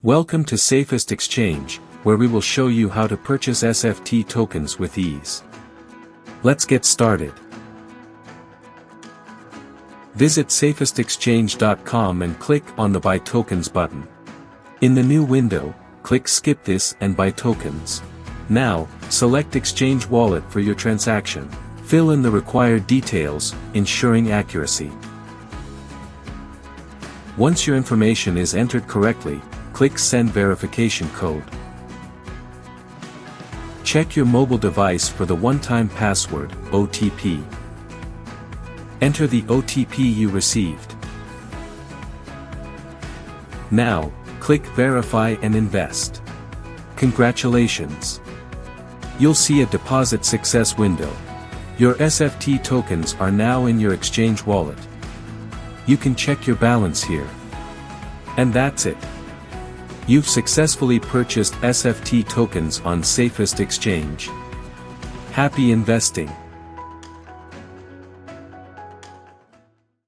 Welcome to Safest Exchange, where we will show you how to purchase SFT tokens with ease. Let's get started. Visit safestexchange.com and click on the Buy Tokens button. In the new window, click Skip This and Buy Tokens. Now, select Exchange Wallet for your transaction. Fill in the required details, ensuring accuracy. Once your information is entered correctly, click Send Verification Code. Check your mobile device for the one-time password, OTP. Enter the OTP you received. Now, click Verify and Invest. Congratulations! You'll see a deposit success window. Your SFT tokens are now in your exchange wallet. You can check your balance here. And that's it. You've successfully purchased SFT tokens on Safest Exchange. Happy investing!